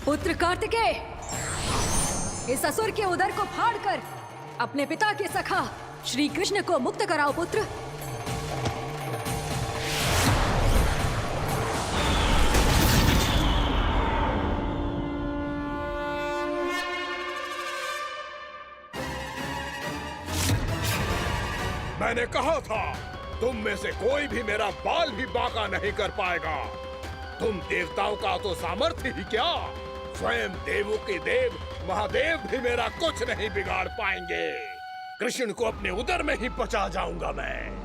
पुत्र कार्तिकेय, इस असुर के उदर को फाड़कर अपने पिता के सखा श्री कृष्ण को मुक्त कराओ पुत्र। मैंने कहा था तुम में से कोई भी मेरा बाल भी बांका नहीं कर पाएगा। तुम देवताओं का तो सामर्थ्य ही क्या, स्वयं देवों के देव महादेव भी मेरा कुछ नहीं बिगाड़ पाएंगे। कृष्ण को अपने उदर में ही पचा जाऊंगा मैं।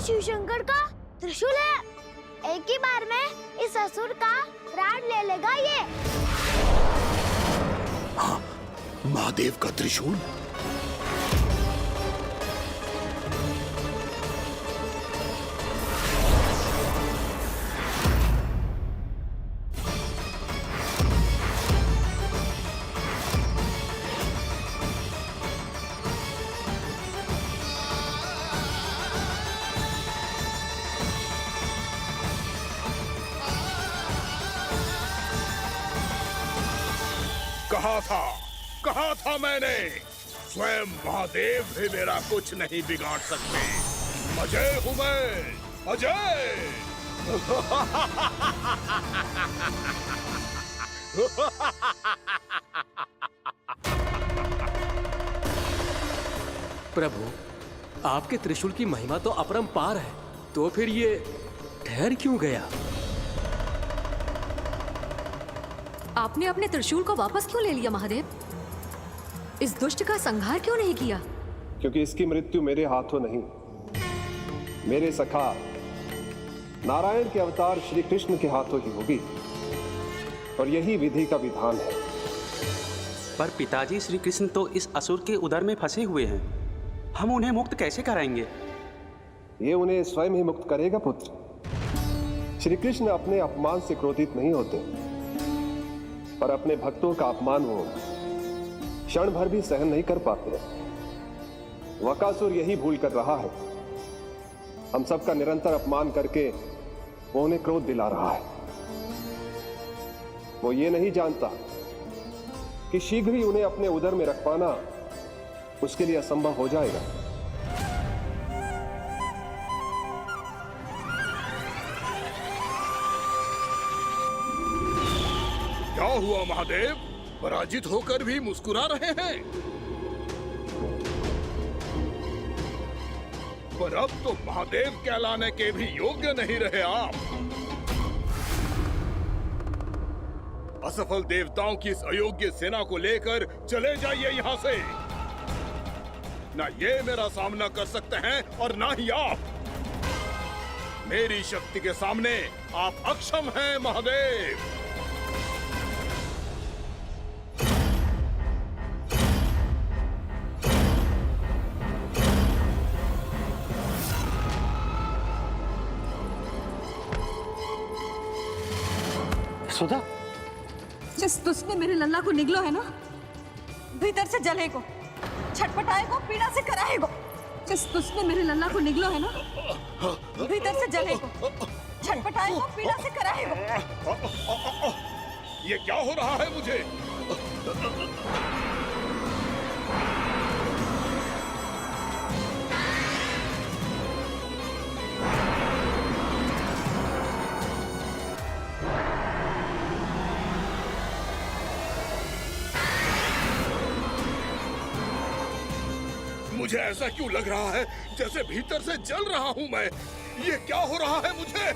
शिव शंकर का त्रिशूल है। एक ही बार में इस असुर का प्राण ले लेगा ये। हाँ, महादेव का त्रिशूल। कहा था मैंने, स्वयं महादेव भी मेरा कुछ नहीं बिगाड़ सकते। अजय हूं मैं, अजय। प्रभु, आपके त्रिशूल की महिमा तो अपरंपार है, तो फिर ये ठहर क्यों गया? आपने अपने त्रिशूल को वापस क्यों ले लिया महादेव? इस दुष्ट का संहार क्यों नहीं किया? क्योंकि इसकी मृत्यु मेरे हाथों नहीं, मेरे सखा नारायण के अवतार श्री कृष्ण के हाथों ही होगी, और यही विधि का विधान है। पर पिताजी, श्री कृष्ण तो इस असुर के उदर में फंसे हुए हैं, हम उन्हें मुक्त कैसे कराएंगे? ये उन्हें स्वयं ही मुक्त करेगा पुत्र। श्री कृष्ण अपने अपमान से क्रोधित नहीं होते, पर अपने भक्तों का अपमान वो क्षण भर भी सहन नहीं कर पाते। वकासुर यही भूल कर रहा है, हम सबका निरंतर अपमान करके वो उन्हें क्रोध दिला रहा है। वो ये नहीं जानता कि शीघ्र ही उन्हें अपने उदर में रख पाना उसके लिए असंभव हो जाएगा। क्या हुआ महादेव, पराजित होकर भी मुस्कुरा रहे हैं? पर अब तो महादेव कहलाने के भी योग्य नहीं रहे आप। असफल देवताओं की इस अयोग्य सेना को लेकर चले जाइए यहाँ से। ना ये मेरा सामना कर सकते हैं और ना ही आप। मेरी शक्ति के सामने आप अक्षम हैं महादेव। सुधा, जिस दुष्ट ने मेरे लल्ला को निगलो है ना, भीतर से जलेगो, छटपटाएगो, पीड़ा से कराएगो। जिस दुष्ट ने मेरे लल्ला को निगलो है ना, भीतर से जलेगो, छटपटाएगो, पीड़ा से कराएगो। ये क्या हो रहा है मुझे? मुझे ऐसा क्यों लग रहा है जैसे भीतर से जल रहा हूं मैं। ये क्या हो रहा है मुझे?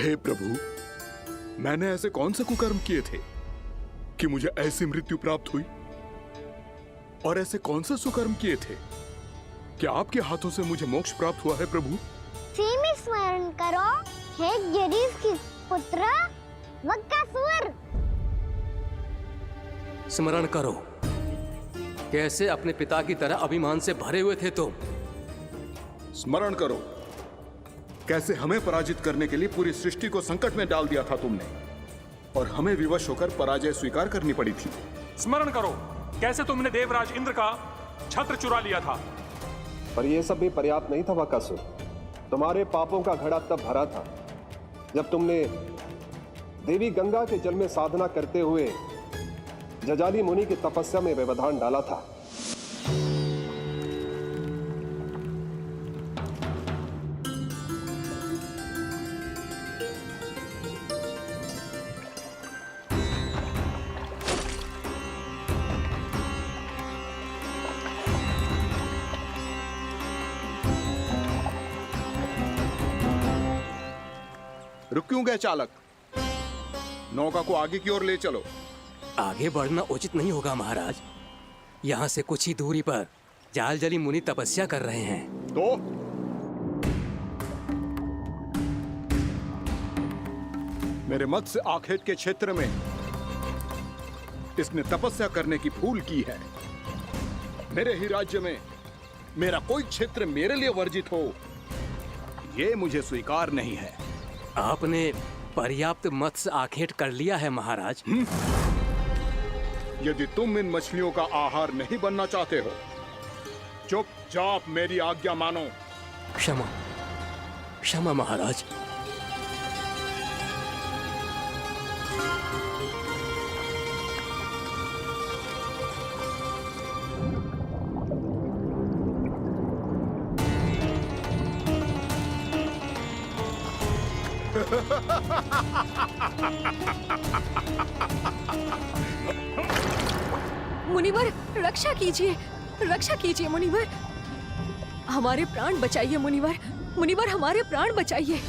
हे प्रभु, मैंने ऐसे कौन से कुकर्म किए थे कि मुझे ऐसी मृत्यु प्राप्त हुई? और ऐसे कौन से सुकर्म किए थे कि आपके हाथों से मुझे मोक्ष प्राप्त हुआ है प्रभु? में स्मरण करो, हे जरीफ की पुत्र बकासुर। स्मरण करो, कैसे अपने पिता की तरह अभिमान से भरे हुए थे तुम। स्मरण करो, कैसे हमें पराजित करने के लिए पूरी सृष्टि को संकट में डाल दिया था तुमने, और हमें विवश होकर पराजय स्वीकार करनी पड़ी थी। स्मरण करो, कैसे तुमने देवराज इंद्र का छत्र चुरा लिया था। पर यह सब भी पर्याप्त नहीं था बकासुर। तुम्हारे पापों का घड़ा तब भरा था जब तुमने देवी गंगा के जल में साधना करते हुए जजाली मुनि की तपस्या में व्यवधान डाला था। रुक क्यों गए चालक? नौका को आगे की ओर ले चलो। आगे बढ़ना उचित नहीं होगा महाराज। यहाँ से कुछ ही दूरी पर जालजली मुनि तपस्या कर रहे हैं। तो मेरे मत्स्य आखेट के क्षेत्र में इसने तपस्या करने की भूल की है। मेरे ही राज्य में मेरा कोई क्षेत्र मेरे लिए वर्जित हो, यह मुझे स्वीकार नहीं है। आपने पर्याप्त मत्स्य आखेट कर लिया है महाराज। यदि तुम इन मछलियों का आहार नहीं बनना चाहते हो, चुपचाप मेरी आज्ञा मानो। क्षमा, क्षमा महाराज। मुनिवर, रक्षा कीजिए, रक्षा कीजिए मुनिवर। हमारे प्राण बचाइए मुनिवर, मुनिवर हमारे प्राण बचाइए।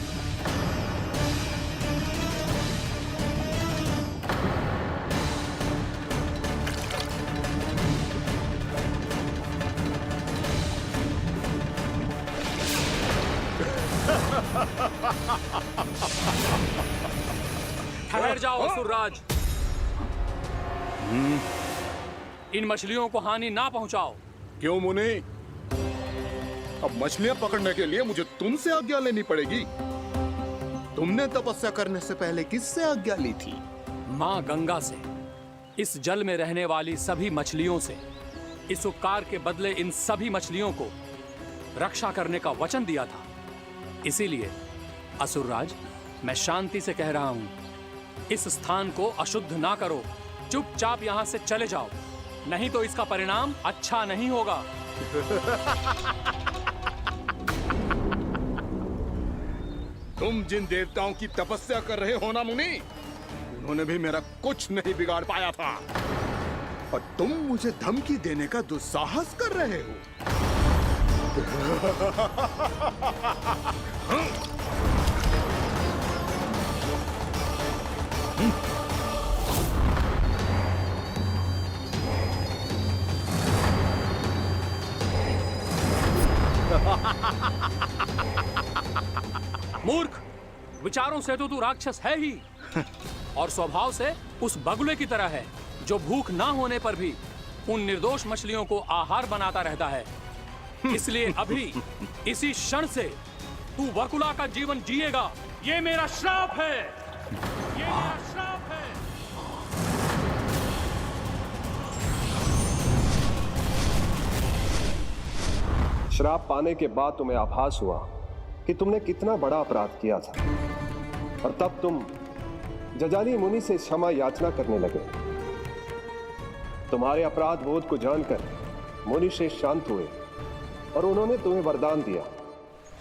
ठहर जाओ असुरराज। इन मछलियों को हानि ना पहुंचाओ। क्यों मुनि? अब मछलियां पकड़ने के लिए मुझे तुमसे आज्ञा लेनी पड़ेगी। तुमने तपस्या करने से पहले किससे आज्ञा ली थी? माँ गंगा से, इस जल में रहने वाली सभी मछलियों से। इस उपकार के बदले इन सभी मछलियों को रक्षा करने का वचन दिया था। इसीलिए असुरराज, मैं शांति से कह रहा हूं, इस स्थान को अशुद्ध ना करो। चुपचाप यहां से चले जाओ, नहीं तो इसका परिणाम अच्छा नहीं होगा। तुम जिन देवताओं की तपस्या कर रहे हो ना मुनि, उन्होंने भी मेरा कुछ नहीं बिगाड़ पाया था, और तुम मुझे धमकी देने का दुस्साहस कर रहे हो। मूर्ख, विचारों से तो तू राक्षस है ही, और स्वभाव से उस बगुले की तरह है जो भूख ना होने पर भी उन निर्दोष मछलियों को आहार बनाता रहता है। इसलिए अभी इसी क्षण से तू वकुला का जीवन जिएगा। ये मेरा श्राप है, ये मेरा श्राप है। श्राप पाने के बाद तुम्हें आभास हुआ कि तुमने कितना बड़ा अपराध किया था, और तब तुम जजाली मुनि से क्षमा याचना करने लगे। तुम्हारे अपराध बोध को जानकर मुनि श्रेष्ठ शांत हुए और उन्होंने तुम्हें वरदान दिया।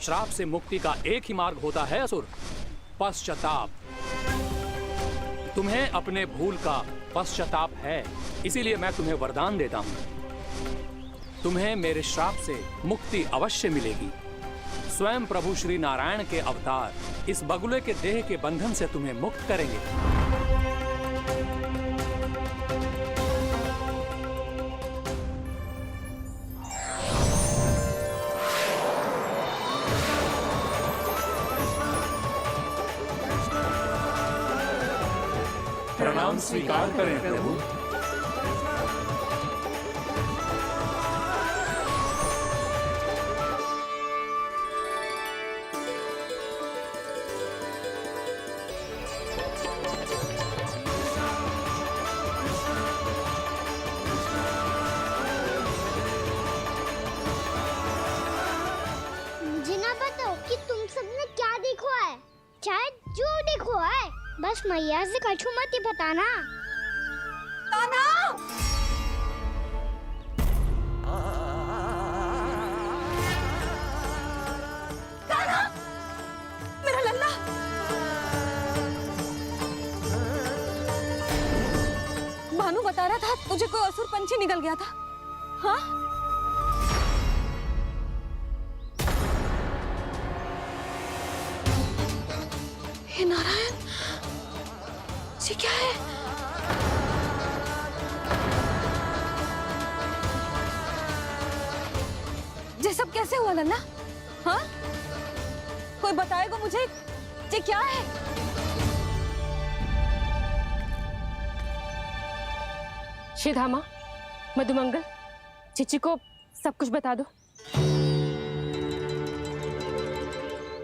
श्राप से मुक्ति का एक ही मार्ग होता है असुर, पश्चाताप। तुम्हें अपने भूल का पश्चाताप है, इसीलिए मैं तुम्हें वरदान देता हूं। तुम्हें मेरे श्राप से मुक्ति अवश्य मिलेगी। स्वयं प्रभु श्री नारायण के अवतार इस बगुले के देह के बंधन से तुम्हें मुक्त करेंगे। प्रणाम स्वीकार करें प्रभु। मुझे ना बताओ कि तुम सबने क्या देखा है, चाहे जो देखो है, बस मैया से कछु मत ही बताना। कान्हा! कान्हा! मेरा लल्ला! भानु बता रहा था तुझे कोई असुर पंछी निकल गया था। हाँ? हे नारायण, ये क्या है? ये सब कैसे हुआ लल्ला? हाँ? कोई बताएगा मुझे ये क्या है? श्रीधामा, मधुमंगल, चिची को सब कुछ बता दो।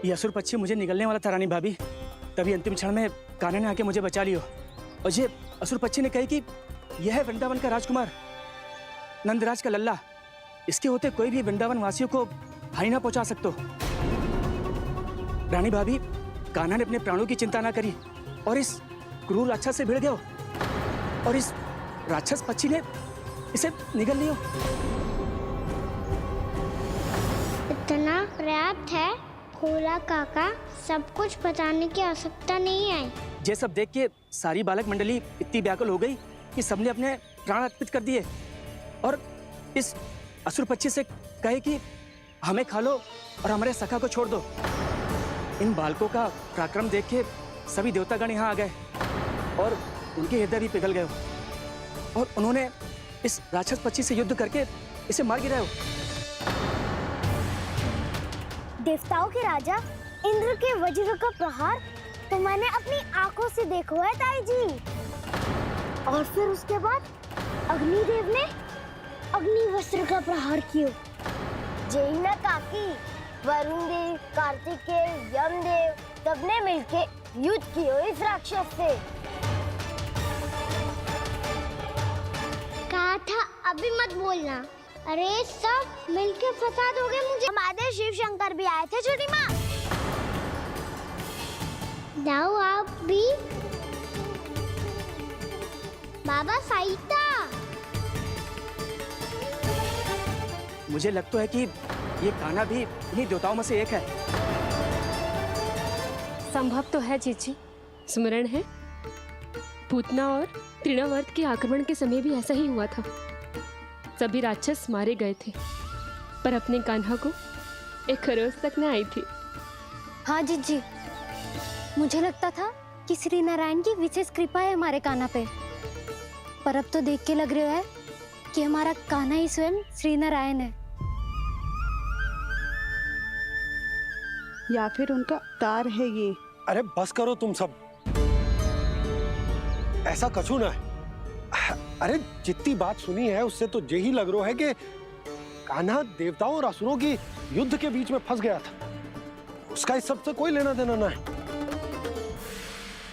ये असुर पक्षी मुझे निगलने वाला था रानी भाभी, तभी अंतिम क्षण में कान्हा ने आके मुझे बचा लियो। और ये असुर पक्षी ने कही कि यह है वृंदावन का राजकुमार, नंदराज का लल्ला। इसके होते कोई भी वृंदावन वासियों को हानि ना पहुंचा सकते। रानी भाभी, कान्हा ने अपने प्राणों की चिंता ना करी और इस क्रूर राक्षस से भिड़ गयो और इस राक्षस पक्षी ने इसे निगल लियो। इतना पर्याप्त है भोला काका, सब कुछ बताने की आवश्यकता नहीं है। ये सब देख के सारी बालक मंडली इतनी व्याकुल हो गई कि सबने अपने प्राण अर्पित कर दिए और इस असुर पक्षी से कहे कि हमें खा लो और हमारे सखा को छोड़ दो। इन बालकों का पराक्रम देख के सभी देवतागण यहाँ आ गए और उनके हृदय भी पिघल गए और उन्होंने इस राक्षस पक्षी से युद्ध करके इसे मार गिराया। देवताओं के राजा इंद्र के वज्र का प्रहार तो मैंने अपनी आंखों से देखा है ताई जी। और फिर उसके बाद अग्निदेव ने अग्निवस्त्र का प्रहार किया। जय ना काकी, वरुण देव, कार्तिकेय, यमदेव सबने मिलके युद्ध किया इस राक्षस से। कहा था अभी मत बोलना। अरे सब मिलके फंसा दोगे मुझे। हमारे शिव शंकर भी आए थे छोटी माँ। जाओ आप भी। बाबा साईता। मुझे लगता है कि ये कान्हा भी इन्हीं देवताओं में से एक है। संभव तो है चीची। स्मरण है, पूतना और तृणावर्त के आक्रमण के समय भी ऐसा ही हुआ था। सभी राक्षस मारे गए थे, पर अपने कान्हा को एक खरोच तक न आई थी। हाँ जीजी, मुझे लगता था कि श्री नारायण की विशेष कृपा है हमारे कान्हा पे, पर अब तो देख के लग रहा है कि हमारा कान्हा ही स्वयं श्री नारायण है। या फिर उनका अवतार है ये। अरे बस करो तुम सब, ऐसा कछु ना है। अरे जितनी बात सुनी है उससे तो यही लग रहा है कि कान्हा देवताओं और असुरों की युद्ध के बीच में फंस गया था। उसका इस सब से कोई लेना देना ना है।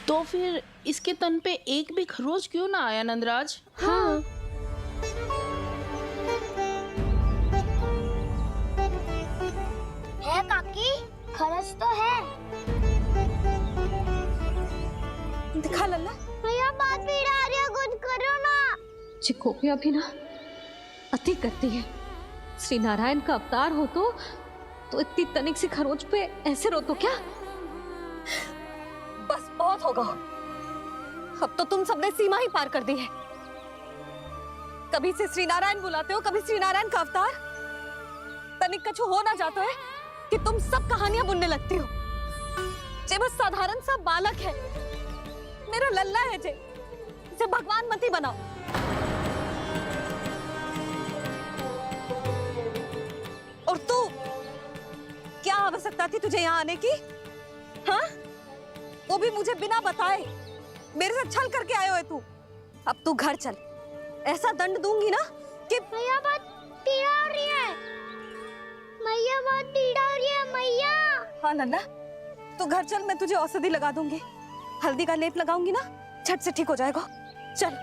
तो फिर इसके तन पे एक भी खरोच क्यों ना आया नंदराज? हाँ, है काकी, खरच तो है। दिखा लल्ला। भैया बात पीड़ा आ रही है, कुछ करो ना। चिकोपिया भी ना अति करती है। श्री नारायण का अवतार हो तो इतनी तनिक सी खरोच पे ऐसे रो तो क्या? बस बहुत होगा। अब तो तुम सबने सीमा ही पार कर दी है। कभी से श्री नारायण बुलाते हो, कभी श्री नारायण का अवतार। तनिक कछु हो ना जाता है कि तुम सब कहानियां बुनने लगती हो। जे बस साधारण सा बालक है, मेरा लल्ला है जे, इसे भगवान मत ही बनाओ। और तू, क्या आवश्यकता थी तुझे यहाँ आने की? हाँ? वो भी मुझे बिना बताए। मेरे साथ छल करके आए हो तू। अब तू घर चल, ऐसा दंड दूंगी ना कि मैया बहुत पीड़ा हो रही है। मैया बहुत पीड़ा हो रही है मैया। हाँ लल्ला, तू घर चल, मैं तुझे औषधि लगा दूंगी। हल्दी का लेप लगाऊंगी ना, झट से ठीक हो जाएगा। चल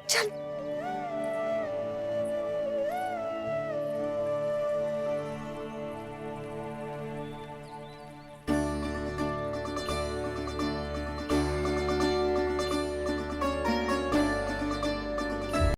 चल।